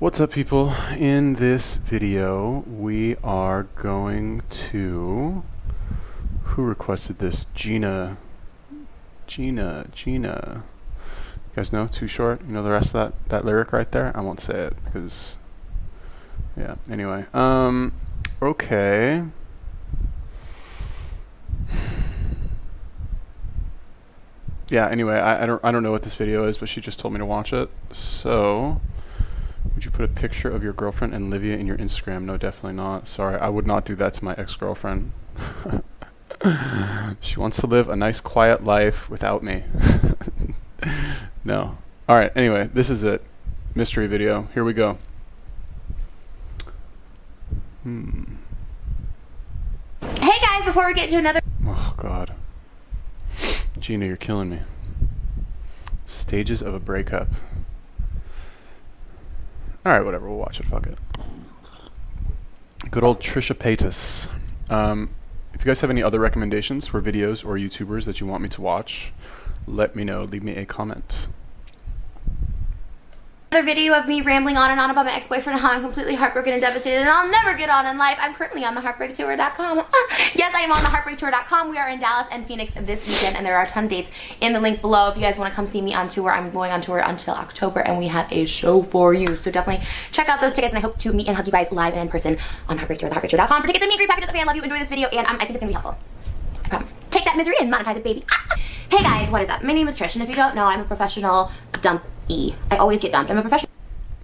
What's up, people? In this video we are going to, who requested this? Gina. You guys know Too Short? You know the rest of that lyric right there? I won't say it because, yeah, anyway. Okay. Yeah, anyway, I don't know what this video is, but she just told me to watch it. So would you put a picture of your girlfriend and Livia in your Instagram? No, definitely not. Sorry, I would not do that to my ex-girlfriend. She wants to live a nice quiet life without me. No. Alright, anyway, this is it. Mystery video. Here we go. Hey guys, before we get to another... Oh, God. Gina, you're killing me. Stages of a breakup. Alright, whatever, we'll watch it, fuck it. Good old Trisha Paytas. If you guys have any other recommendations for videos or YouTubers that you want me to watch, let me know. Leave me a comment. Another video of me rambling on and on about my ex-boyfriend and how I'm completely heartbroken and devastated and I'll never get on in life. I'm currently on the heartbreaktour.com. Yes, I am on the heartbreaktour.com. We are in Dallas and Phoenix this weekend and there are a ton of dates in the link below. If you guys want to come see me on tour, I'm going on tour until October and we have a show for you. So definitely check out those tickets and I hope to meet and hug you guys live and in person on the heartbreaktour, theheartbreaktour.com for tickets and meet and greet packages. Okay, I love you. Enjoy this video and I think it's going to be helpful. I promise. Take that misery and monetize it, baby. Hey guys, what is up? My name is Trish and if you don't know, I'm a professional dumpee. I always get dumped. I'm a professional...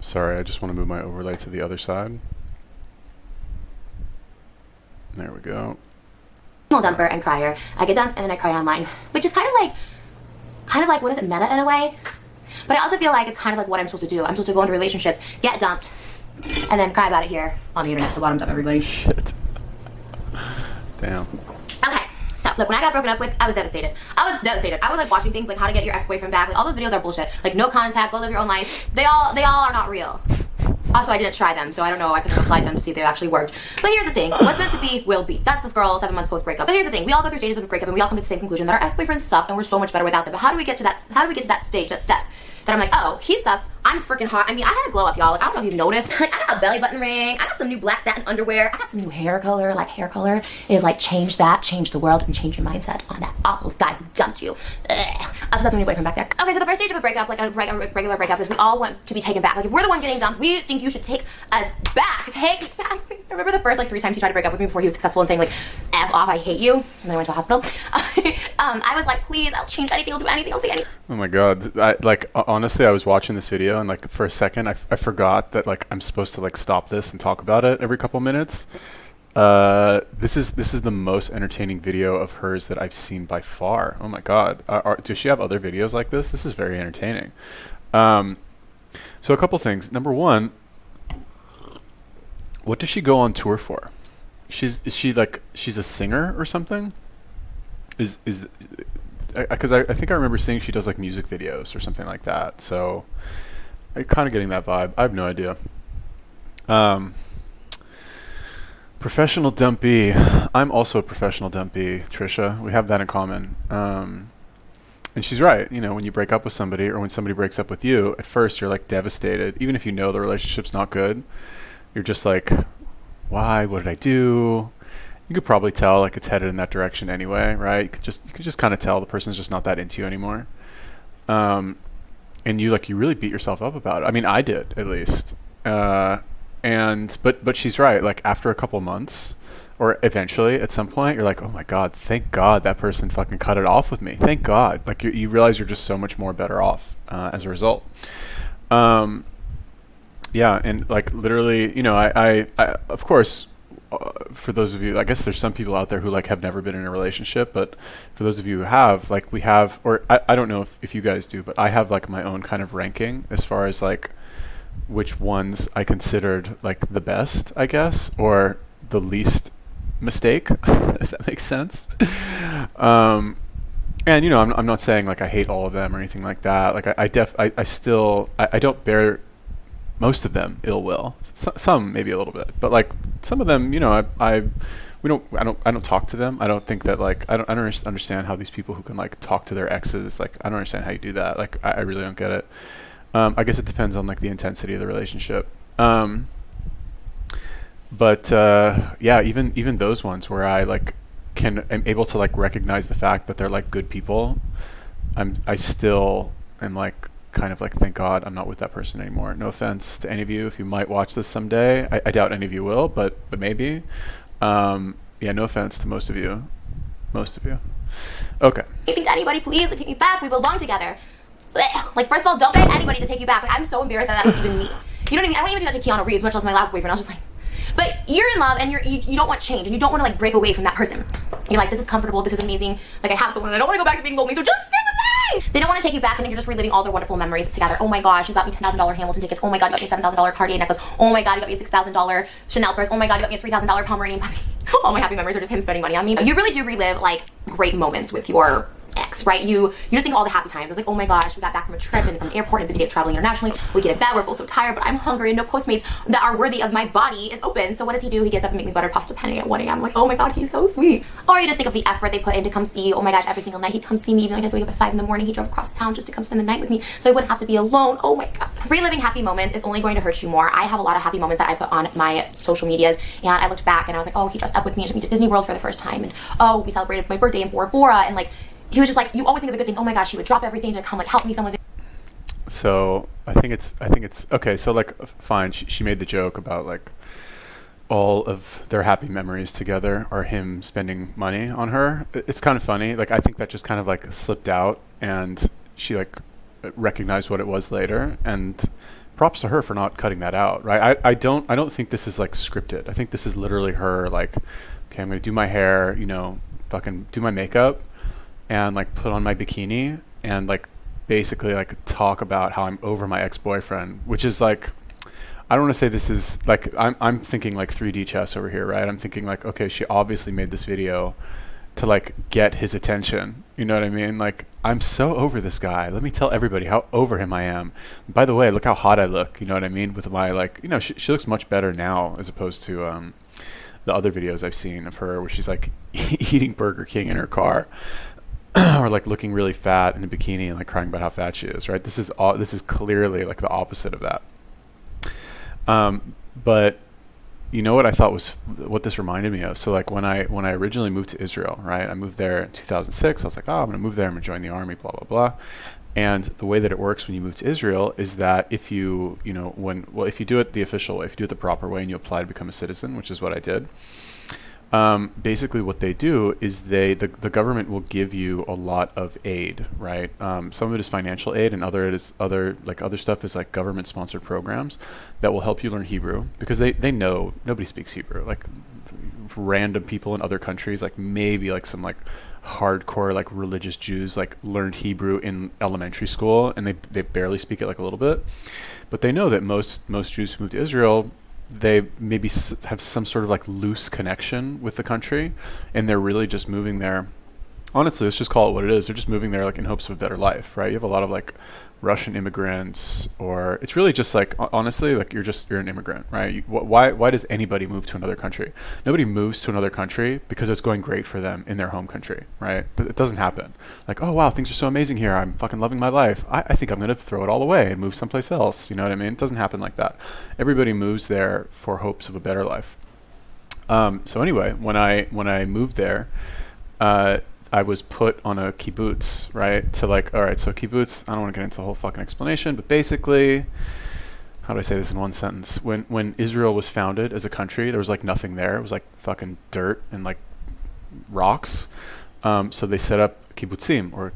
Sorry, I just want to move my overlay to the other side. There we go. Dumper and crier. I get dumped and then I cry online, which is kind of like what is it, meta in a way? But I also feel like it's kind of like what I'm supposed to do. I'm supposed to go into relationships, get dumped, and then cry about it here on the internet. So bottoms up, everybody. Shit. Damn. Okay, so look, when I got broken up with, I was devastated. I was like watching things like how to get your ex-boyfriend back. Like all those videos are bullshit. Like no contact, go live your own life. They all are not real. Also, I didn't try them, so I don't know. I could have applied them to see if they actually worked. But here's the thing. What's meant to be will be. That's this girl 7 months post-breakup. But here's the thing. We all go through stages of a breakup, and we all come to the same conclusion that our ex-boyfriends suck, and we're so much better without them. But how do we get to that stage, that step? That I'm like, oh, he sucks. I'm freaking hot. I mean, I had a glow up, y'all. Like, I don't know if you noticed. Like, I got a belly button ring. I got some new black satin underwear. I got some new hair color. Like, hair color is like change the world, and change your mindset on that awful guy who dumped you. Ugh. So that's my new boyfriend back there. Okay, so the first stage of a breakup, like a regular breakup, is we all want to be taken back. Like, if we're the one getting dumped, we think you should take us back. Take us back. I remember the first, 3 times he tried to break up with me before he was successful in saying, F off, I hate you. And then I went to a hospital. I was like, please, I'll change anything, I'll do anything, I'll say anything. Oh my God. Honestly, I was watching this video and for a second I forgot that I'm supposed to stop this and talk about it every couple minutes. This is the most entertaining video of hers that I've seen by far. Oh my God. Does she have other videos like this? This is very entertaining. So a couple things. Number one, what does she go on tour for? She's a singer or something? Because I think I remember seeing she does music videos or something like that. So I'm kind of getting that vibe. I have no idea. Professional dumpee. I'm also a professional dumpee, Trisha. We have that in common. And she's right. You know, when you break up with somebody or when somebody breaks up with you, at first you're devastated. Even if you know the relationship's not good, you're just like, why? What did I do? You could probably tell it's headed in that direction anyway, right? You could just kind of tell the person's just not that into you anymore. And you really beat yourself up about it. I mean, I did at least. But she's right. After a couple months, or eventually at some point, you're like, oh my God, thank God that person fucking cut it off with me. Thank God. You realize you're just so much more better off as a result. Yeah, and literally, I of course. For those of you, I guess there's some people out there who have never been in a relationship, but for those of you who have, we have, or I don't know if you guys do, but I have my own kind of ranking as far as which ones I considered the best, I guess, or the least mistake, if that makes sense. And I'm not saying I hate all of them or anything like that. I don't bear most of them ill will. Some maybe a little bit, but some of them, I don't talk to them. I don't think that I don't understand how these people who can talk to their exes, I don't understand how you do that. I really don't get it. I guess it depends on the intensity of the relationship. Um, but yeah, even those ones where I like am able to like recognize the fact that they're like good people, I still am like kind of like, thank God I'm not with that person anymore. No offense to any of you if you might watch this someday. I doubt any of you will, but maybe. Yeah, no offense to most of you. Most of you. Okay. Speaking to anybody, please, like, take me back. We belong together. Blech. Like, first of all, don't beg anybody to take you back. Like, I'm so embarrassed that was even me. You know what I mean? I wouldn't even do that to Keanu Reeves, much less my last boyfriend. I was just like, but you're in love and you don't want change and you don't want to like break away from that person. You're like, this is comfortable, this is amazing. Like, I have someone and I don't want to go back to being lonely, so just stick with me. They don't want to take you back and then you're just reliving all their wonderful memories together. Oh my gosh, you got me $10,000 Hamilton tickets. Oh my God, you got me a $7,000 Cartier necklace. Oh my God, you got me a $6,000 Chanel purse. Oh my God, you got me a $3,000 Pomeranian puppy. All my happy memories are just him spending money on me. You really do relive like great moments with your ex, right? You just think of all the happy times. I was like, oh my gosh, we got back from a trip and from an airport and busy day traveling internationally. We get in bed, we're both so tired, but I'm hungry and no Postmates that are worthy of my body is open. So what does he do? He gets up and makes me buttered pasta penne at 1 a.m. I'm like, oh my God, he's so sweet. Or you just think of the effort they put in to come see you. Oh my gosh, every single night he'd come see me, even though he has to wake up at 5 in the morning. He drove across town just to come spend the night with me so I wouldn't have to be alone. Oh my God. Reliving happy moments is only going to hurt you more. I have a lot of happy moments that I put on my social medias and I looked back and I was like, oh, he dressed up with me and took me to Disney World for the first time. And oh, we celebrated my birthday in Bora Bora. And like, he was just like, you always think of the good things. Oh my gosh, he would drop everything to come like help me film a video. So I think it's okay. So like, fine. She made the joke about like all of their happy memories together are him spending money on her. It's kind of funny. Like, I think that just kind of like slipped out, and she like recognized what it was later. And props to her for not cutting that out. Right. I don't think this is like scripted. I think this is literally her like, okay, I'm gonna do my hair. You know, fucking do my makeup. And like put on my bikini and like basically like talk about how I'm over my ex-boyfriend, which is like, I don't want to say this is like, I'm thinking like 3D chess over here, right? I'm thinking like, okay, she obviously made this video to like get his attention. You know what I mean? Like, I'm so over this guy. Let me tell everybody how over him I am. By the way, look how hot I look. You know what I mean? With my like, you know, she looks much better now as opposed to the other videos I've seen of her where she's like eating Burger King in her car. Or like looking really fat in a bikini and like crying about how fat she is, right? This is clearly like the opposite of that. But you know what I thought was what this reminded me of? So like when I originally moved to Israel, right? I moved there in 2006. I was like, oh, I'm gonna move there. I'm gonna join the army, blah blah blah. And the way that it works when you move to Israel is that if you if you do it the official way, if you do it the proper way, and you apply to become a citizen, which is what I did. Basically what they do is the government will give you a lot of aid, right? Some of it is financial aid and other stuff is like government sponsored programs that will help you learn Hebrew, because they know nobody speaks Hebrew. Like random people in other countries, like maybe like some like hardcore like religious Jews like learned Hebrew in elementary school and they barely speak it like a little bit. But they know that most Jews who move to Israel, they maybe have some sort of like loose connection with the country, and they're really just moving there. Honestly, let's just call it what it is. They're just moving there like in hopes of a better life, right? You have a lot of like Russian immigrants, or it's really just like, honestly, like you're an immigrant, right? Why does anybody move to another country? Nobody moves to another country because it's going great for them in their home country, right? But it doesn't happen. Like, oh wow, things are so amazing here. I'm fucking loving my life. I think I'm gonna throw it all away and move someplace else. You know what I mean? It doesn't happen like that. Everybody moves there for hopes of a better life. So anyway, when I moved there, I was put on a kibbutz, right? To like, all right, so kibbutz, I don't want to get into a whole fucking explanation, but basically, how do I say this in one sentence? When Israel was founded as a country, there was like nothing there. It was like fucking dirt and like rocks. So they set up kibbutzim, or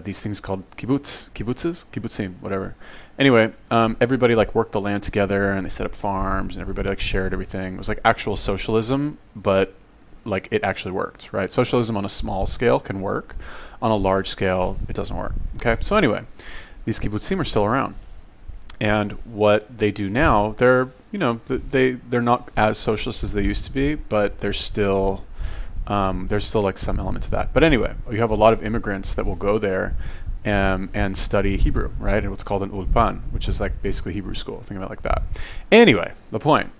these things called kibbutzim, whatever. Anyway, everybody like worked the land together, and they set up farms, and everybody like shared everything. It was like actual socialism, but like it actually worked, right? Socialism on a small scale can work. On a large scale, it doesn't work. Okay, so anyway, these kibbutzim are still around, and what they do now, they're not as socialist as they used to be, but there's still like some element to that. But anyway, you have a lot of immigrants that will go there and study Hebrew, right? And what's called an ulpan, which is like basically Hebrew school. Think about it like that. Anyway, the point.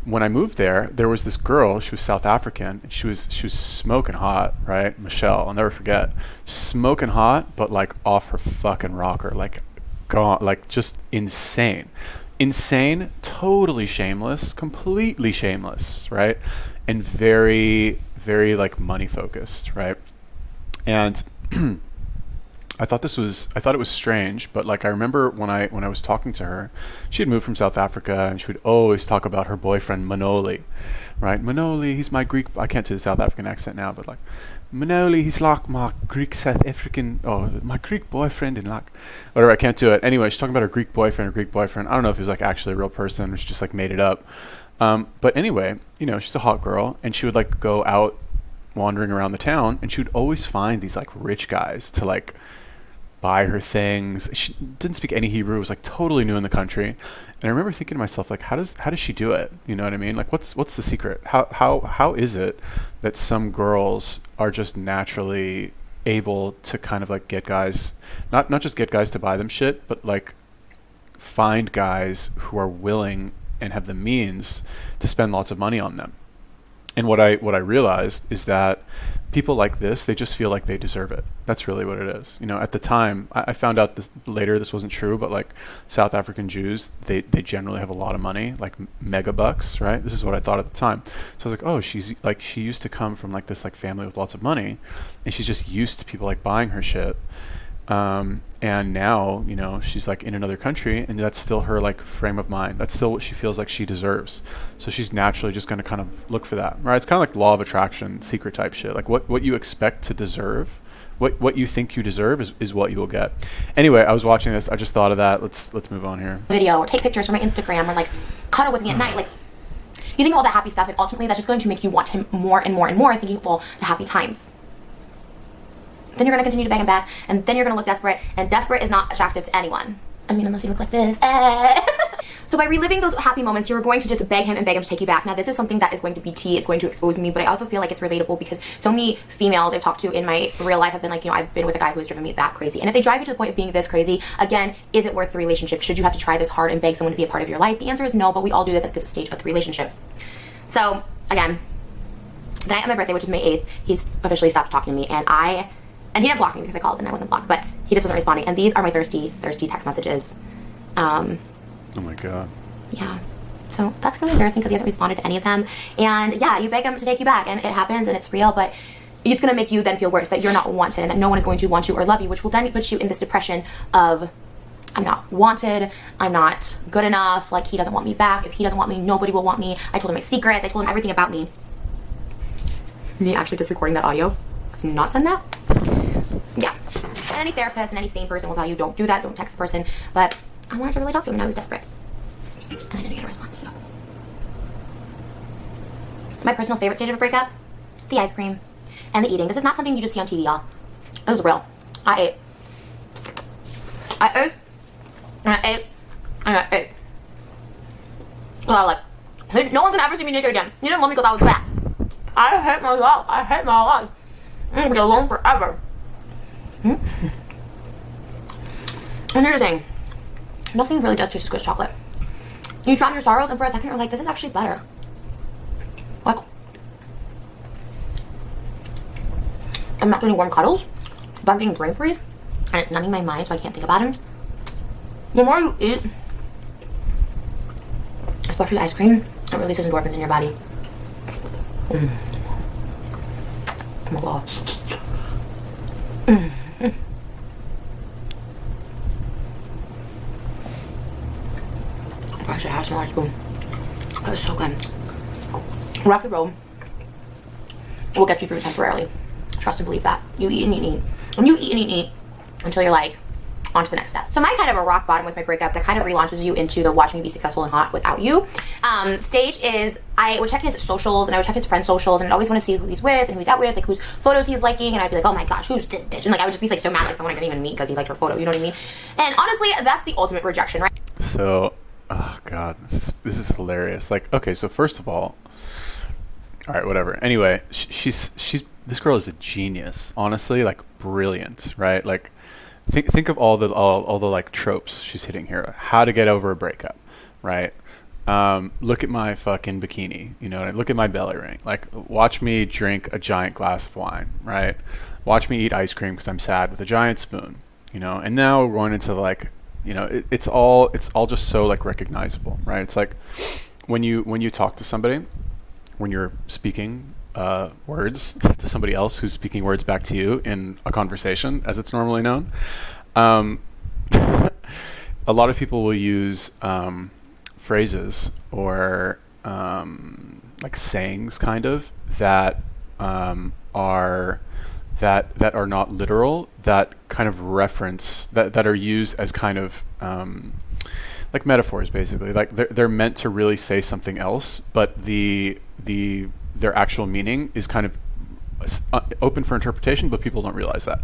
When I moved there was this girl. She was South African, and she was smoking hot, right? Michelle, I'll never forget, smoking hot, but like off her fucking rocker, like gone, like just insane, totally shameless, completely shameless, right? And very, very like money focused, right? And I thought it was strange, but like I remember when I was talking to her, she had moved from South Africa, and she would always talk about her boyfriend Manoli, right? Manoli, he's my Greek. I can't do the South African accent now, but like Manoli, he's like my Greek South African, my Greek boyfriend, and like whatever. I can't do it. Anyway, she's talking about her Greek boyfriend. I don't know if he was like actually a real person or she just like made it up. But anyway, she's a hot girl, and she would like go out wandering around the town, and she would always find these like rich guys to like buy her things. She didn't speak any Hebrew, was like totally new in the country. And I remember thinking to myself, like, how does she do it? You know what I mean? Like what's the secret? How is it that some girls are just naturally able to kind of like get guys, not just get guys to buy them shit, but like find guys who are willing and have the means to spend lots of money on them? And what I realized is that people like this, they just feel like they deserve it. That's really what it is. At the time, I found out this later, this wasn't true, but like South African Jews, they generally have a lot of money, like mega bucks, right? This is what I thought at the time. So I was like, oh, she used to come from like this like family with lots of money, and she's just used to people like buying her shit. And now, she's like in another country, and that's still her like frame of mind. That's still what she feels like she deserves. So she's naturally just going to kind of look for that, right? It's kind of like law of attraction, secret type shit. Like what you expect to deserve, what you think you deserve is what you will get. Anyway, I was watching this. I just thought of that. Let's move on here. Video or take pictures for my Instagram or like cuddle with me at night. Like you think all the happy stuff, and ultimately that's just going to make you want him more and more and more, thinking, well, the happy times. Then you're going to continue to beg him back, and then you're going to look desperate, and desperate is not attractive to anyone. I mean, unless you look like this. So by reliving those happy moments, you're going to just beg him and beg him to take you back. Now, this is something that is going to be tea. It's going to expose me, but I also feel like it's relatable because so many females I've talked to in my real life have been like, I've been with a guy who has driven me that crazy. And if they drive you to the point of being this crazy, again, is it worth the relationship? Should you have to try this hard and beg someone to be a part of your life? The answer is no, but we all do this at this stage of the relationship. So, again, the night of my birthday, which was May 8th, he's officially stopped talking to me, and he didn't block me because I called and I wasn't blocked, but he just wasn't responding. And these are my thirsty text messages. Oh my God. Yeah. So that's really embarrassing because he hasn't responded to any of them. And yeah, you beg him to take you back, and it happens, and it's real, but it's going to make you then feel worse that you're not wanted and that no one is going to want you or love you, which will then put you in this depression of, I'm not wanted, I'm not good enough, like he doesn't want me back. If he doesn't want me, nobody will want me. I told him my secrets, I told him everything about me. Me actually just recording that audio. Let's not send that. Yeah. And any therapist and any sane person will tell you don't do that, don't text the person. But I wanted to really talk to him and I was desperate. And I didn't get a response. So. My personal favorite stage of a breakup? The ice cream and the eating. This is not something you just see on TV, y'all. This is real. I ate. And I ate. So I was like, no one's gonna ever see me naked again. You didn't love me because I was fat. I hate myself. I hate my life. I'm gonna be alone forever. And here's the thing. Nothing really does taste as good as chocolate. You drown your sorrows, and for a second you're like, this is actually better. Like, I'm not getting warm cuddles, but I'm getting brain freeze, and it's numbing my mind so I can't think about him. The more you eat, especially ice cream, it releases endorphins in your body. Oh my God. I should have some more spoon. That was so good. Rocky road will get you through temporarily. Trust and believe that. You eat and eat. And you eat and eat until you're like, on to the next step. So my kind of a rock bottom with my breakup that kind of relaunches you into the watch me be successful and hot without you stage is I would check his socials and I would check his friends' socials and I'd always want to see who he's with and who he's out with, like whose photos he's liking, and I'd be like, oh my gosh, who's this bitch? And like I would just be like so mad like someone I didn't even meet because he liked her photo, you know what I mean? And honestly, that's the ultimate rejection, right? So, oh God, this is hilarious. Like, okay, so first of all right, whatever. Anyway, she's this girl is a genius, honestly, like brilliant, right? Like think of all the like tropes she's hitting here. How to get over a breakup, right? Look at my fucking bikini, look at my belly ring. Like, watch me drink a giant glass of wine, right? Watch me eat ice cream because I'm sad with a giant spoon, and now we're going into like You know, it's all just so like recognizable, right? It's like when you talk to somebody, when you're speaking words to somebody else who's speaking words back to you in a conversation, as it's normally known. A lot of people will use phrases or like sayings, kind of, that are not literal, that kind of reference, that are used as kind of like metaphors, basically. Like they're meant to really say something else, but their actual meaning is kind of open for interpretation, but people don't realize that.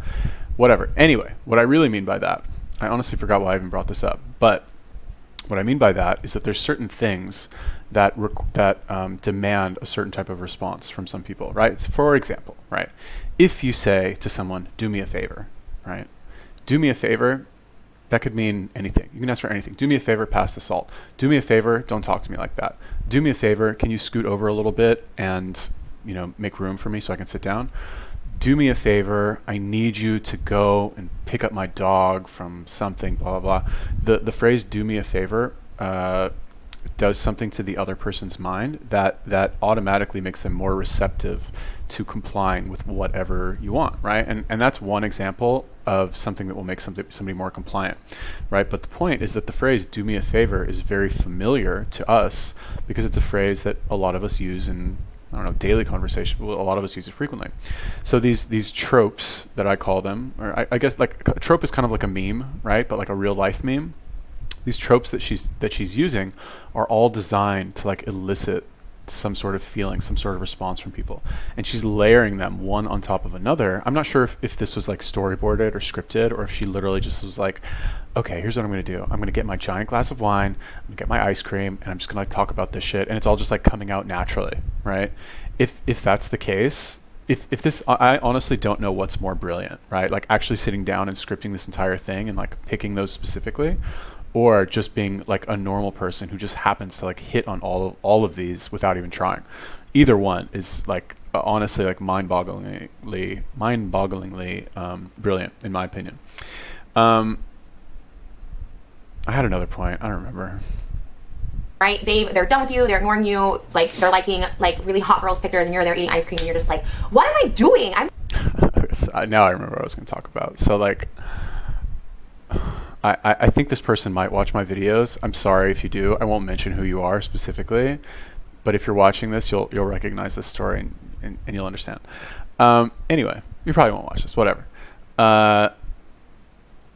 Whatever. Anyway, what I really mean by that, I honestly forgot why I even brought this up, but what I mean by that is that there's certain things that demand a certain type of response from some people, right? So for example, right, if you say to someone, "Do me a favor," right? Do me a favor. That could mean anything. You can ask for anything. Do me a favor, pass the salt. Do me a favor, don't talk to me like that. Do me a favor, can you scoot over a little bit and, you know, make room for me so I can sit down? Do me a favor, I need you to go and pick up my dog from something, blah, blah, blah. The phrase "do me a favor" does something to the other person's mind that automatically makes them more receptive to complying with whatever you want, right? And that's one example of something that will make somebody more compliant, right? But the point is that the phrase "do me a favor" is very familiar to us because it's a phrase that a lot of us use in, I don't know, daily conversation, but a lot of us use it frequently. So these tropes that I call them, or I guess like a trope is kind of like a meme, right? But like a real life meme. These tropes that she's using are all designed to like elicit some sort of feeling, some sort of response from people. And she's layering them one on top of another. I'm not sure if this was like storyboarded or scripted, or if she literally just was like, okay, here's what I'm going to do. I'm going to get my giant glass of wine, I'm going to get my ice cream, and I'm just going to like talk about this shit. And it's all just like coming out naturally, right? If that's the case, if this, I honestly don't know what's more brilliant, right? Like actually sitting down and scripting this entire thing and like picking those specifically, or just being like a normal person who just happens to like hit on all of these without even trying. Either one is like honestly like mind-bogglingly brilliant in my opinion. I had another point. I don't remember. Right? They're done with you. They're ignoring you. Like they're liking like really hot girls pictures, and you're there eating ice cream, and you're just like, what am I doing? Now I remember what I was going to talk about. So like, I think this person might watch my videos. I'm sorry if you do. I won't mention who you are specifically, but if you're watching this, you'll recognize this story and you'll understand. Anyway, you probably won't watch this. Whatever.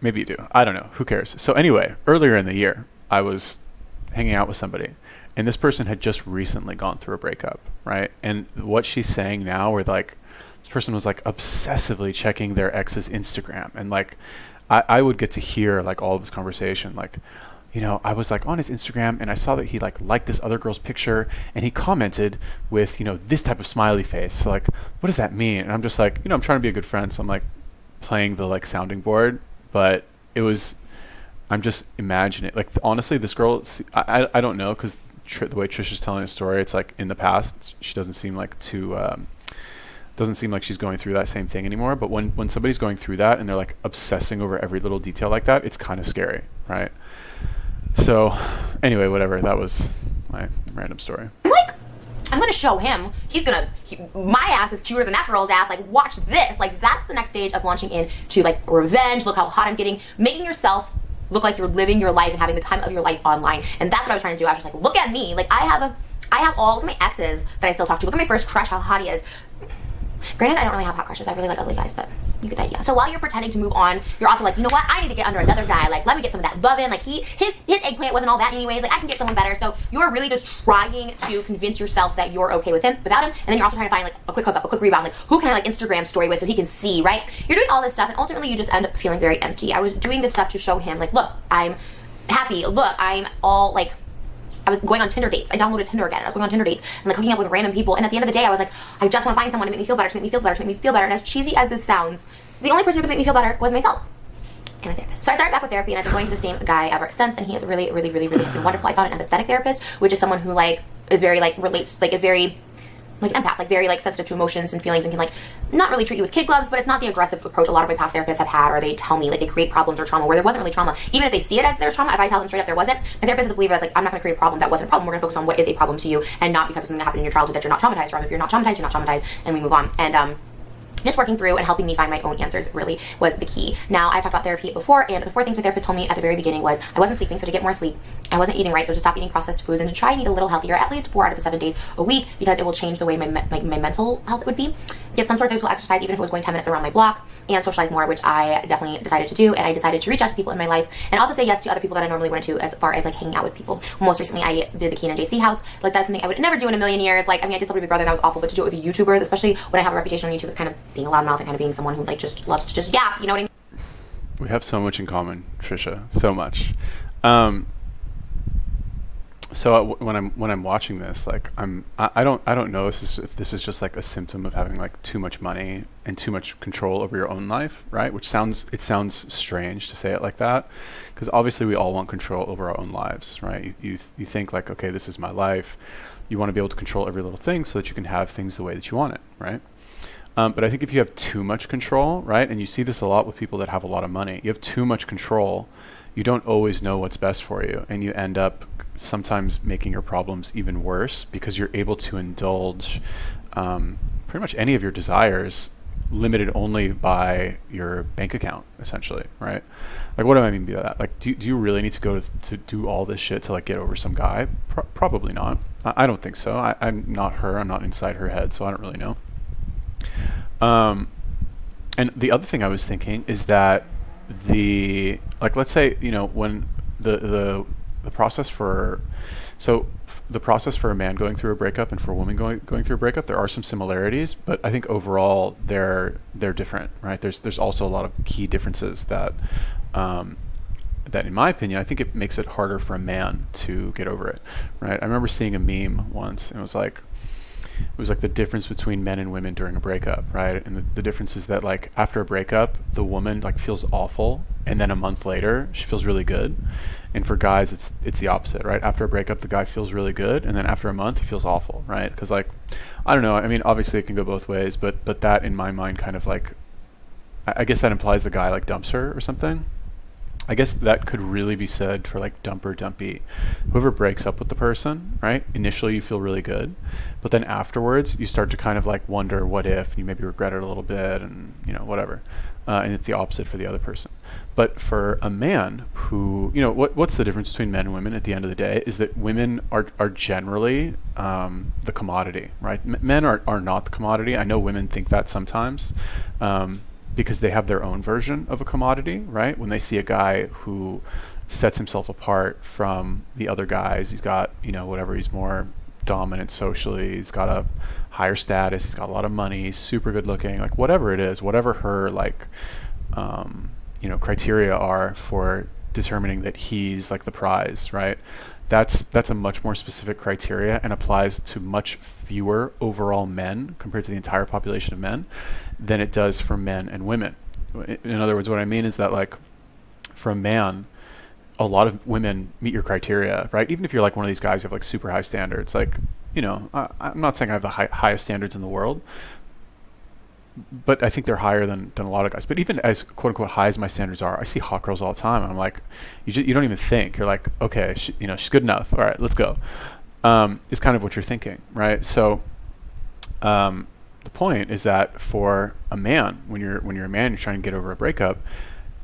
Maybe you do. I don't know. Who cares? So anyway, earlier in the year, I was hanging out with somebody, and this person had just recently gone through a breakup, right? And what she's saying now, where like this person was like obsessively checking their ex's Instagram, and like I would get to hear like all of this conversation, like, you know, I was like on his Instagram and I saw that he like liked this other girl's picture and he commented with, you know, this type of smiley face. So like, what does that mean? And I'm just like, you know, I'm trying to be a good friend, so I'm like playing the like sounding board, but I'm just imagining, like honestly, this girl, I don't know, because the way Trisha's telling the story, it's like in the past, she doesn't seem like doesn't seem like she's going through that same thing anymore. But when somebody's going through that and they're like obsessing over every little detail like that, it's kind of scary, right? So anyway, whatever, that was my random story. I'm gonna show him. My ass is cuter than that girl's ass. Like, watch this. Like, that's the next stage of launching into like revenge. Look how hot I'm getting. Making yourself look like you're living your life and having the time of your life online. And that's what I was trying to do. I was just like, look at me. Like, I have all of my exes that I still talk to. Look at my first crush, how hot he is. Granted, I don't really have hot crushes. I really like ugly guys, but you get the idea. So while you're pretending to move on, you're also like, you know what? I need to get under another guy. Like, let me get some of that love in. Like, his eggplant wasn't all that anyways. Like, I can get someone better. So you're really just trying to convince yourself that you're okay with him without him. And then you're also trying to find like a quick hookup, a quick rebound. Like, who can I like Instagram story with so he can see, right? You're doing all this stuff, and ultimately you just end up feeling very empty. I was doing this stuff to show him, like, look, I'm happy. Look, I'm all like, I was going on Tinder dates. I downloaded Tinder again. I was going on Tinder dates and like hooking up with random people. And at the end of the day, I was like, I just want to find someone to make me feel better, to make me feel better, to make me feel better. And as cheesy as this sounds, the only person who could make me feel better was myself and my therapist. So I started back with therapy, and I've been going to the same guy ever since. And he is really, really, really, really been wonderful. I found an empathetic therapist, which is someone who like is very like relates, like is very like empath, like very like sensitive to emotions and feelings, and can like not really treat you with kid gloves, but it's not the aggressive approach a lot of my past therapists have had, or they tell me like they create problems or trauma where there wasn't really trauma. Even if they see it as there's trauma, if I tell them straight up there wasn't, my therapist is believe it as like, I'm not going to create a problem that wasn't a problem. We're going to focus on what is a problem to you, and not because of something that happened in your childhood that you're not traumatized from. If you're not traumatized, you're not traumatized, and we move on. And just working through and helping me find my own answers really was the key. Now, I've talked about therapy before, and the 4 things my therapist told me at the very beginning was I wasn't sleeping, so to get more sleep, I wasn't eating right, so to stop eating processed foods, and to try and eat a little healthier at least 4 out of the 7 days a week, because it will change the way my mental health would be. Get some sort of physical exercise, even if it was going 10 minutes around my block, and socialize more, which I definitely decided to do. And I decided to reach out to people in my life, and also say yes to other people that I normally wouldn't to, as far as like hanging out with people. Most recently, I did the Keenan JC house. Like, that's something I would never do in a million years. Like, I mean, I did something with Big Brother, and that was awful, but to do it with the YouTubers, especially when I have a reputation on YouTube as kind of being a loudmouth and kind of being someone who like just loves to just yap, you know what I mean? We have so much in common, Trisha. So much. So when I'm watching this, like I don't know if this is just like a symptom of having like too much money and too much control over your own life, right? Which sounds strange to say it like that, because obviously we all want control over our own lives, right? You think like, okay, this is my life. You want to be able to control every little thing so that you can have things the way that you want it, right? But I think if you have too much control, right, and you see this a lot with people that have a lot of money, you have too much control, you don't always know what's best for you, and you end up sometimes making your problems even worse because you're able to indulge pretty much any of your desires, limited only by your bank account, essentially, right? Like, what do I mean by that? Like, do you really need to go to do all this shit to like get over some guy? Probably not. I don't think so. I'm not her. I'm not inside her head, so I don't really know. And the other thing I was thinking is that let's say, when the process for a man going through a breakup and for a woman going through a breakup, there are some similarities, but I think overall they're different, right? There's also a lot of key differences that in my opinion, I think it makes it harder for a man to get over it, right? I remember seeing a meme once, and it was like the difference between men and women during a breakup, right? And the difference is that like after a breakup, the woman like feels awful, and then a month later she feels really good. And for guys, it's the opposite, right? After a breakup, the guy feels really good, and then after a month he feels awful, right? Because like, I don't know, I mean, obviously it can go both ways, but that in my mind kind of like, I guess that implies the guy like dumps her or something. I guess that could really be said for like dumper dumpy. Whoever breaks up with the person, right? Initially you feel really good, but then afterwards you start to kind of like wonder what if, you maybe regret it a little bit, and whatever. And it's the opposite for the other person. But for a man who, what's the difference between men and women at the end of the day is that women are generally the commodity, right? Men are not the commodity. I know women think that sometimes. Because they have their own version of a commodity, right? When they see a guy who sets himself apart from the other guys, he's got, whatever, he's more dominant socially, he's got a higher status, he's got a lot of money, he's super good looking, like whatever it is, whatever her like, criteria are for determining that he's like the prize, right? That's a much more specific criteria and applies to much fewer overall men compared to the entire population of men than it does for men and women. In other words, what I mean is that like for a man, a lot of women meet your criteria, right? Even if you're like one of these guys who have like super high standards, like, I'm not saying I have the highest standards in the world, but I think they're higher than a lot of guys. But even as quote unquote high as my standards are, I see hot girls all the time, and I'm like, you don't even think. You're like, okay, she's good enough. All right, let's go. Is kind of what you're thinking, right? So, the point is that for a man, when you're a man, you're trying to get over a breakup,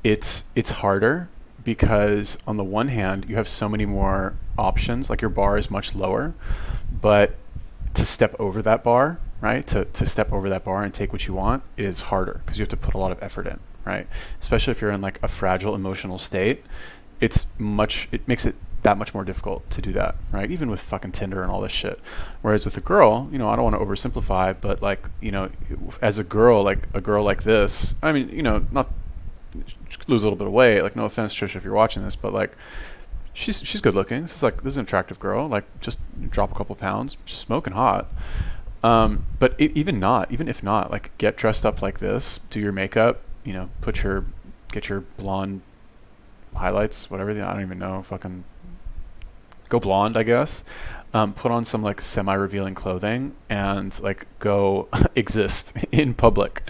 it's harder because on the one hand, you have so many more options. Like your bar is much lower, but to step over that bar, right? To step over that bar and take what you want is harder because you have to put a lot of effort in, right? Especially if you're in like a fragile emotional state, it makes it that much more difficult to do that, right? Even with fucking Tinder and all this shit. Whereas with a girl, I don't want to oversimplify, but like, as a girl like this, I mean, not lose a little bit of weight, like no offense, Trisha, if you're watching this, but like, she's good looking. This is an attractive girl. Like, just drop a couple pounds, she's smoking hot. But even if not, like, get dressed up like this, do your makeup, get your blonde highlights, whatever. I don't even know, fucking go blonde, I guess. put on some like semi-revealing clothing and like go exist in public.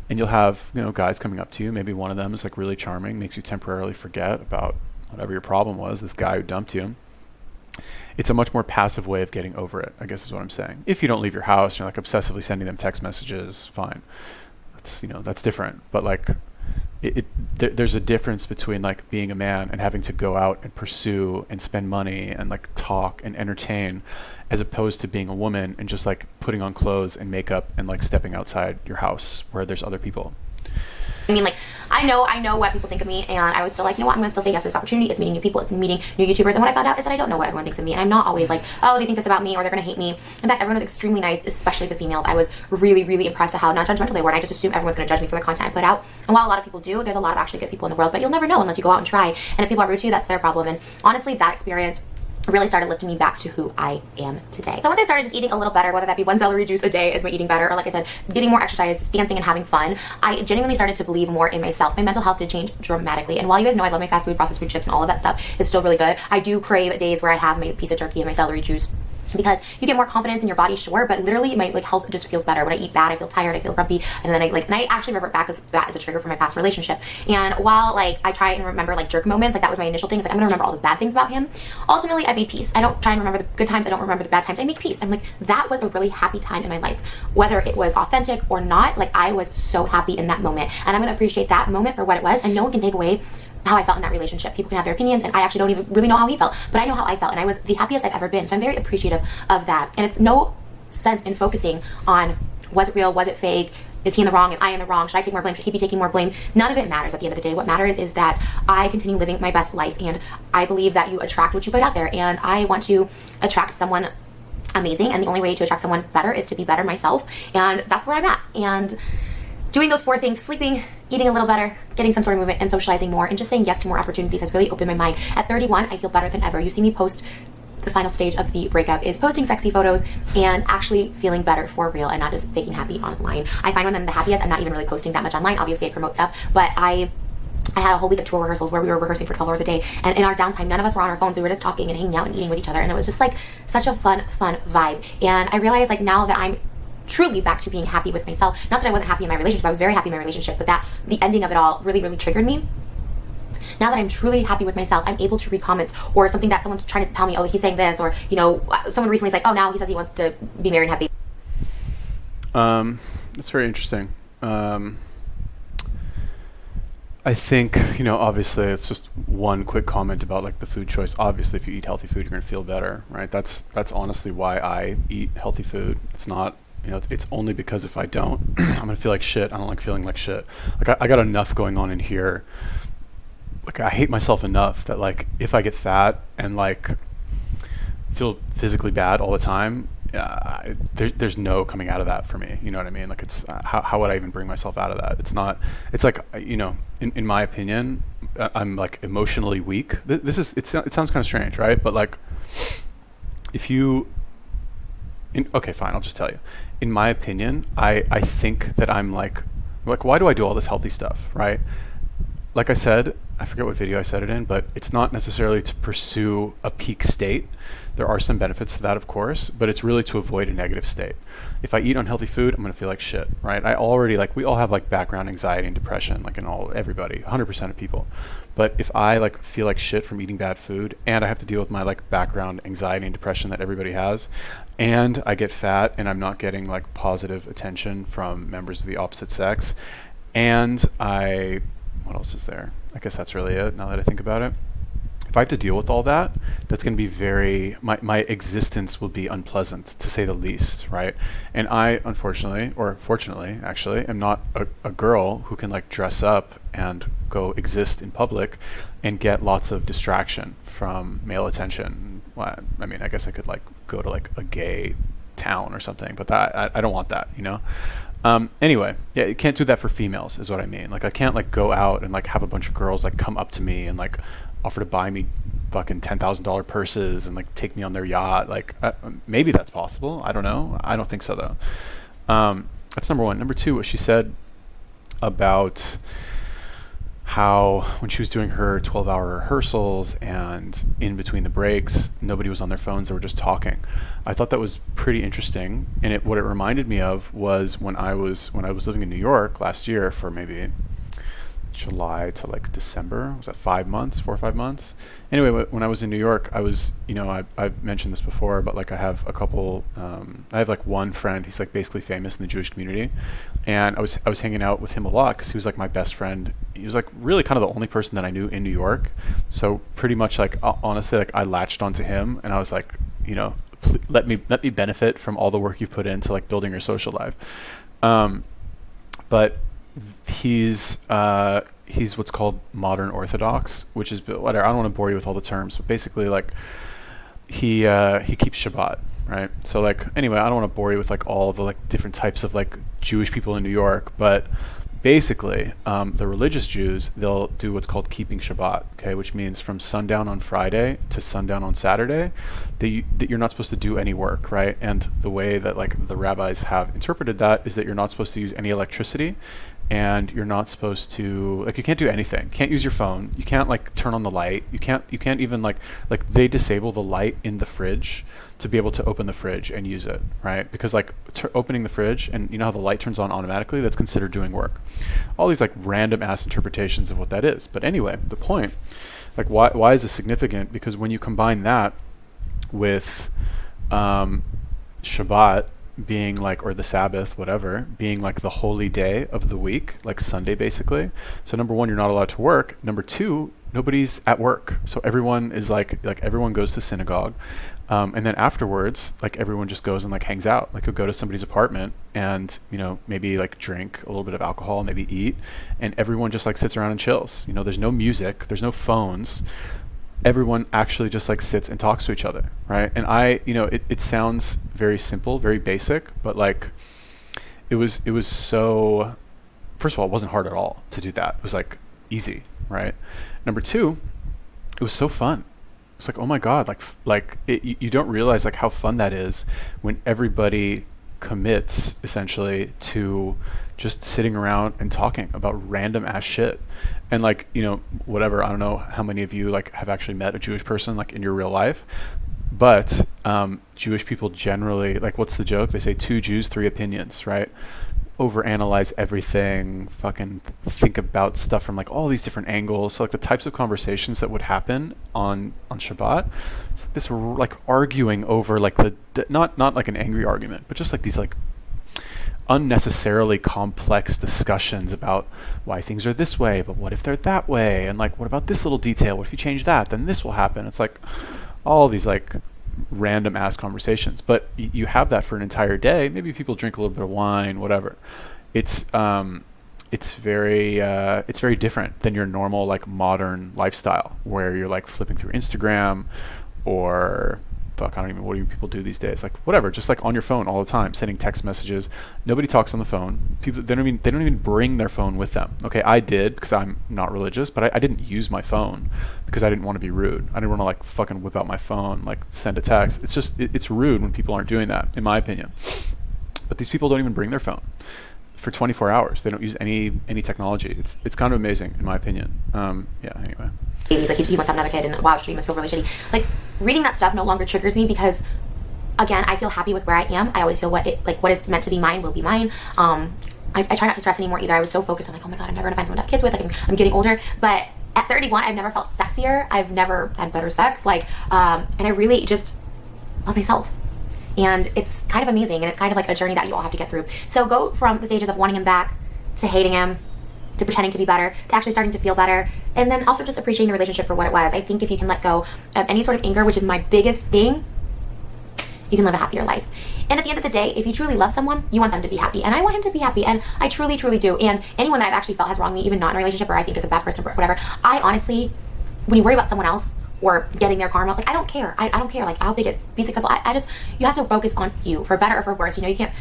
And you'll have, guys coming up to you. Maybe one of them is like really charming, makes you temporarily forget about whatever your problem was, this guy who dumped you. It's a much more passive way of getting over it, I guess is what I'm saying. If you don't leave your house, you're like obsessively sending them text messages, fine. That's different. But like, there's a difference between like being a man and having to go out and pursue and spend money and like talk and entertain, as opposed to being a woman and just like putting on clothes and makeup and like stepping outside your house where there's other people. I mean, like, I know what people think of me, and I was still like, I'm going to still say yes to this opportunity. It's meeting new people, it's meeting new YouTubers, and what I found out is that I don't know what everyone thinks of me, and I'm not always like, oh, they think this about me, or they're going to hate me. In fact, everyone was extremely nice, especially the females. I was really, really impressed at how non-judgmental they were, and I just assume everyone's going to judge me for the content I put out. And while a lot of people do, there's a lot of actually good people in the world, but you'll never know unless you go out and try. And if people are rude to you, that's their problem. And honestly, that experience really started lifting me back to who I am today. So once I started just eating a little better, whether that be 1 celery juice a day is my eating better, or like I said, getting more exercise, dancing and having fun, I genuinely started to believe more in myself. My mental health did change dramatically. And while you guys know I love my fast food, processed food, chips, and all of that stuff, it's still really good. I do crave days where I have my piece of turkey and my celery juice, because you get more confidence in your body, sure, but literally my like health just feels better. When I eat bad, I feel tired, I feel grumpy, and then I actually revert back because that is a trigger for my past relationship. And while like I try and remember like jerk moments, like that was my initial thing, it's like I'm gonna remember all the bad things about him. Ultimately, I made peace. I don't try and remember the good times, I don't remember the bad times, I make peace. I'm like, that was a really happy time in my life. Whether it was authentic or not, like I was so happy in that moment. And I'm gonna appreciate that moment for what it was, and no one can take away how I felt in that relationship. People can have their opinions, and I actually don't even really know how he felt, but I know how I felt, and I was the happiest I've ever been. So I'm very appreciative of that. And it's no sense in focusing on, was it real, was it fake, is he in the wrong, am I in the wrong, should I take more blame, should he be taking more blame? None of it matters at the end of the day. What matters is that I continue living my best life, and I believe that you attract what you put out there, and I want to attract someone amazing, and the only way to attract someone better is to be better myself, and that's where I'm at. And doing those 4 things, sleeping, eating a little better, getting some sort of movement, and socializing more, and just saying yes to more opportunities has really opened my mind. At 31, I feel better than ever. You see me post the final stage of the breakup is posting sexy photos and actually feeling better for real and not just faking happy online. I find when I'm the happiest, I'm not even really posting that much online. Obviously, I promote stuff, but I had a whole week of tour rehearsals where we were rehearsing for 12 hours a day, and in our downtime, none of us were on our phones. We were just talking and hanging out and eating with each other, and it was just like such a fun vibe. And I realized like now that I'm truly back to being happy with myself. Not that I wasn't happy in my relationship, I was very happy in my relationship, but that the ending of it all really, really triggered me. Now that I'm truly happy with myself, I'm able to read comments or something that someone's trying to tell me, oh, he's saying this, or, someone recently is like, oh, now he says he wants to be married and have babies. That's very interesting. I think, obviously it's just one quick comment about like the food choice. Obviously, if you eat healthy food, you're going to feel better, right? That's honestly why I eat healthy food. It's not, it's only because if I don't, I'm going to feel like shit. I don't like feeling like shit. Like I got enough going on in here. Like I hate myself enough that like if I get fat and like feel physically bad all the time, there's no coming out of that for me. You know what I mean? Like it's how would I even bring myself out of that? It's not. It's like in my opinion, I'm like emotionally weak. It sounds kind of strange, right? But like if you, okay, fine, I'll just tell you. In my opinion, I think that I'm like why do I do all this healthy stuff, right? Like I said, I forget what video I said it in, but it's not necessarily to pursue a peak state. There are some benefits to that, of course, but it's really to avoid a negative state. If I eat unhealthy food, I'm going to feel like shit, right? We all have like background anxiety and depression, like everybody, 100% of people. But if I like feel like shit from eating bad food, and I have to deal with my like background anxiety and depression that everybody has, and I get fat and I'm not getting like positive attention from members of the opposite sex, and what else is there? I guess that's really it now that I think about it. If I have to deal with all that, that's going to be my existence will be unpleasant, to say the least, right? And I, unfortunately, or fortunately, actually, am not a girl who can like dress up and go exist in public and get lots of distraction from male attention. Well, I mean, I guess I could like go to like a gay town or something, but I don't want that, Anyway, yeah, you can't do that for females is what I mean. Like I can't like go out and like have a bunch of girls like come up to me and like offer to buy me fucking $10,000 purses and like take me on their yacht. Like maybe that's possible. I don't know. I don't think so though. That's number one. Number two, what she said about how when she was doing her 12-hour rehearsals and in between the breaks, nobody was on their phones, they were just talking. I thought that was pretty interesting, and what it reminded me of was when I was living in New York last year for maybe July to like December. Was that 5 months, 4 or 5 months? Anyway, when I was in New York, I was, I've mentioned this before, but like I have a couple, I have like one friend, he's like basically famous in the Jewish community. And I was hanging out with him a lot because he was like my best friend. He was like really kind of the only person that I knew in New York. So pretty much like, honestly, like I latched onto him and I was like, let me benefit from all the work you put into like building your social life. But he's what's called modern Orthodox, which is whatever. I don't want to bore you with all the terms, but basically like he keeps Shabbat, right? So like anyway, I don't want to bore you with like all of the like different types of like Jewish people in New York, but basically the religious Jews, they'll do what's called keeping Shabbat, okay, which means from sundown on Friday to sundown on Saturday that you're not supposed to do any work, right? And the way that like the rabbis have interpreted that is that you're not supposed to use any electricity, and you're not supposed to, like, you can't do anything. You can't use your phone. You can't like turn on the light. You can't even like they disable the light in the fridge to be able to open the fridge and use it, right? Because like opening the fridge, and you know how the light turns on automatically, that's considered doing work. All these like random ass interpretations of what that is. But anyway, the point, like why is this significant? Because when you combine that with Shabbat being like, or the Sabbath, whatever, being like the holy day of the week, like Sunday basically. So number one, you're not allowed to work. Number two, nobody's at work. So everyone is like everyone goes to synagogue. And then afterwards, like everyone just goes and like hangs out. Like you'll go to somebody's apartment and, maybe like drink a little bit of alcohol, maybe eat, and everyone just like sits around and chills. There's no music, there's no phones. Everyone actually just like sits and talks to each other, right? And it sounds very simple, very basic, but like it was so, first of all, it wasn't hard at all to do that. It was like easy, right? Number two, it was so fun. It's like, oh my God, you don't realize like how fun that is when everybody commits essentially to just sitting around and talking about random ass shit. And like, whatever, I don't know how many of you like have actually met a Jewish person like in your real life, but Jewish people generally, like, what's the joke? They say 2 Jews, 3 opinions, right? Overanalyze everything, fucking think about stuff from like all these different angles. So like the types of conversations that would happen on Shabbat, it's like this like arguing over like not like an angry argument, but just like these like unnecessarily complex discussions about why things are this way, but what if they're that way, and like what about this little detail, what if you change that, then this will happen. It's like all these like random ass conversations, but you have that for an entire day. Maybe people drink a little bit of wine, whatever. It's very different than your normal like modern lifestyle where you're like flipping through Instagram or fuck, I don't even, what do people do these days? Like whatever, just like on your phone all the time, sending text messages. Nobody talks on the phone. People, they don't even bring their phone with them. Okay, I did because I'm not religious, but I didn't use my phone because I didn't want to be rude. I didn't want to like fucking whip out my phone, like send a text. It's just, it's rude when people aren't doing that, in my opinion. But these people don't even bring their phone for 24 hours. They don't use any technology. It's kind of amazing, in my opinion. Anyway. He's like, he wants to have another kid, and wow, he must feel really shitty. Like, reading that stuff no longer triggers me because, again, I feel happy with where I am. I always feel what is meant to be mine will be mine. I try not to stress anymore either. I was so focused on like, oh my God, I'm never gonna find someone to have kids with. Like, I'm getting older, but at 31, I've never felt sexier. I've never had better sex. Like, and I really just love myself. And it's kind of amazing, and it's kind of like a journey that you all have to get through. So go from the stages of wanting him back to hating him to pretending to be better to actually starting to feel better, and then also just appreciating the relationship for what it was. I think if you can let go of any sort of anger, which is my biggest thing, you can live a happier life. And at the end of the day, if you truly love someone, you want them to be happy. And I want him to be happy, and I truly, truly do. And anyone that I've actually felt has wronged me, even not in a relationship or I think is a bad person or whatever, I honestly, when you worry about someone else or getting their karma, like, I don't care. I don't care, like, I hope they get be successful. I just, you have to focus on you, for better or for worse. You can't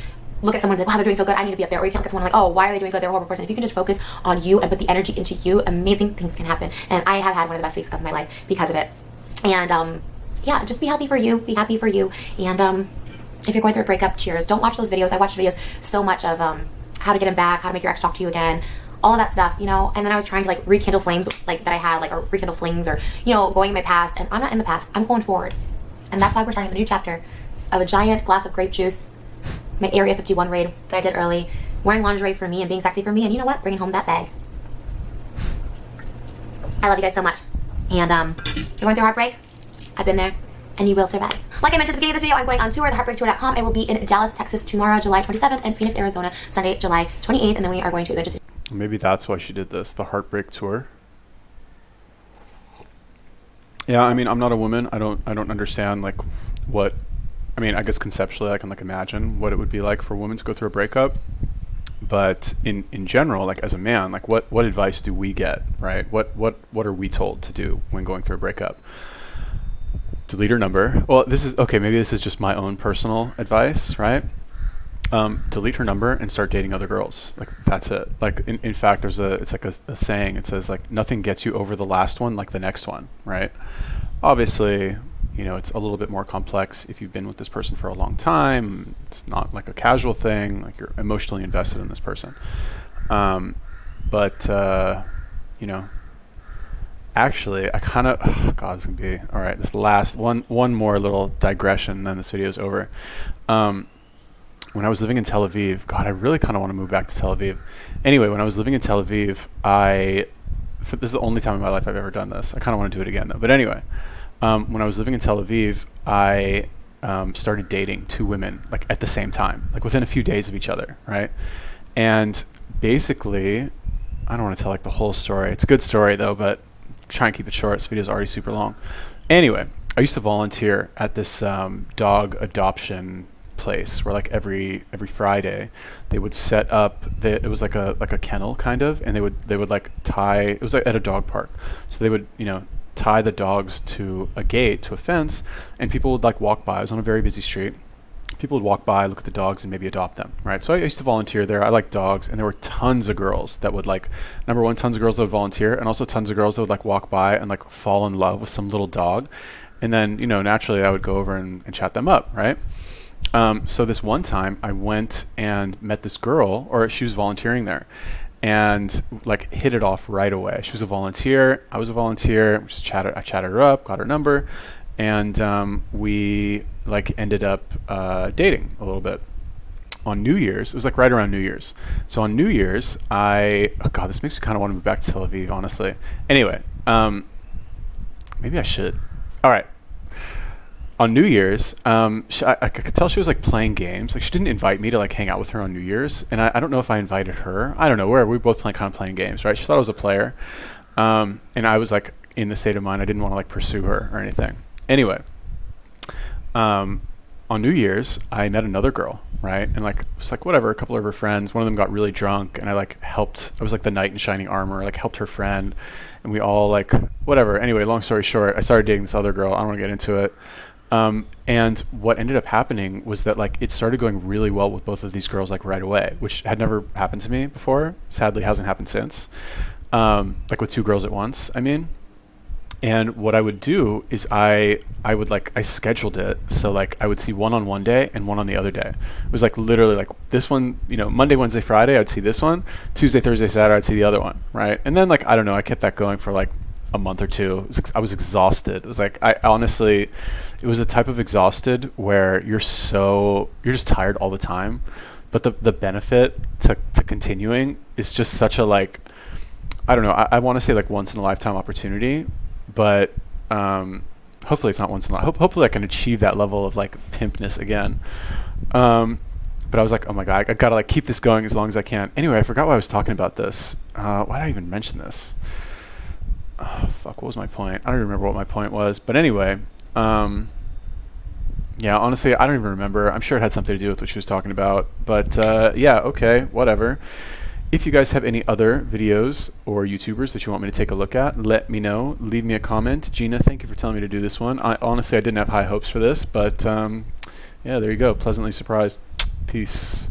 look at someone and be like, wow, they're doing so good, I need to be up there. Or you can't look at someone like, oh, why are they doing good, they're a horrible person. If you can just focus on you and put the energy into you, amazing things can happen. And I have had one of the best weeks of my life because of it. And just be healthy for you, be happy for you. And if you're going through a breakup, cheers. Don't watch those videos. I watched videos so much of how to get him back, how to make your ex talk to you again. all of that stuff, you know. And then I was trying to like rekindle flames like that I had, like, or rekindle flings, or, you know, going in my past. And I'm not in the past, I'm going forward. And that's why we're starting a new chapter of a giant glass of grape juice, my Area 51 raid that I did early, wearing lingerie for me and being sexy for me, and you know what, bringing home that bag. I love you guys so much. And you're going through heartbreak, I've been there, and you will survive. Like I mentioned at the beginning of this video, I'm going on tour, theheartbreaktour.com. I will be in Dallas, Texas tomorrow, July 27th, and Phoenix, Arizona, Sunday, July 28th, and then we are going to Adventure City. Maybe that's why she did this, the Heartbreak Tour. Yeah, I mean, I'm not a woman. I don't understand like what, I mean, I guess conceptually I can like imagine what it would be like for a woman to go through a breakup. But in general, like as a man, like what advice do we get, right? What are we told to do when going through a breakup? Delete her number. Well, this is, okay, maybe this is just my own personal advice, right? Delete her number and start dating other girls. Like that's it. Like in fact, it's like a saying. It says like nothing gets you over the last one like the next one, right? Obviously, you know, it's a little bit more complex if you've been with this person for a long time. It's not like a casual thing. Like you're emotionally invested in this person. But you know, actually, I kind of, oh God, it's gonna be all right. This last one more little digression, and then this video is over. When I was living in Tel Aviv, God, I really kind of want to move back to Tel Aviv. Anyway, when I was living in Tel Aviv, this is the only time in my life I've ever done this. I kind of want to do it again though. But anyway, when I was living in Tel Aviv, I started dating two women like at the same time, like within a few days of each other, right? And basically, I don't want to tell like the whole story. It's a good story though, but try and keep it short. This video is already super long. Anyway, I used to volunteer at this dog adoption place where like every Friday they would set up it was like a kennel kind of, and they would like tie, it was like at a dog park, so they would, you know, tie the dogs to a gate, to a fence, and people would like walk by. I was on a very busy street. People would walk by, look at the dogs, and maybe adopt them, right? So I used to volunteer there. I like dogs, and there were tons of girls that would like, number one, tons of girls that would volunteer, and also tons of girls that would like walk by and like fall in love with some little dog, and then, you know, naturally I would go over and chat them up, right? So this one time I went and met this girl, or she was volunteering there, and like hit it off right away. She was a volunteer, I was a volunteer. We just chatted. I chatted her up, got her number, and we like ended up dating a little bit. On New Year's, it was like right around New Year's. So on New Year's, oh God, this makes me kind of want to move back to Tel Aviv, honestly. Anyway, maybe I should. All right. On New Year's, I could tell she was like playing games. Like she didn't invite me to like hang out with her on New Year's, and I don't know if I invited her. I don't know. We were both kind of playing games, right? She thought I was a player, and I was like in the state of mind I didn't want to like pursue her or anything. Anyway, on New Year's, I met another girl, right? And like it was like whatever, a couple of her friends. One of them got really drunk, and I like helped. I was like the knight in shining armor, like helped her friend, and we all like whatever. Anyway, long story short, I started dating this other girl. I don't want to get into it. And what ended up happening was that like it started going really well with both of these girls like right away, which had never happened to me before. Sadly hasn't happened since. Like with two girls at once, I mean. And what I would do is I scheduled it so like I would see one on one day and one on the other day. It was like literally like this one, you know, Monday, Wednesday, Friday I'd see this one, Tuesday, Thursday, Saturday I'd see the other one, right? And then like I don't know, I kept that going for like a month or two. I was exhausted. It was like I honestly, it was a type of exhausted where you're just tired all the time, but the benefit to continuing is just such a like, I don't know, I want to say like once in a lifetime opportunity, but hopefully it's not once in a hopefully I can achieve that level of like pimpness again. But I was like, oh my God, I gotta like keep this going as long as I can. Anyway, I forgot why I was talking about this. Why did I even mention this? Oh, fuck, what was my point? I don't remember what my point was. But anyway, yeah, honestly, I don't even remember. I'm sure it had something to do with what she was talking about. But yeah, okay, whatever. If you guys have any other videos or YouTubers that you want me to take a look at, let me know. Leave me a comment. Gina, thank you for telling me to do this one. Honestly, I didn't have high hopes for this, but yeah, there you go. Pleasantly surprised. Peace.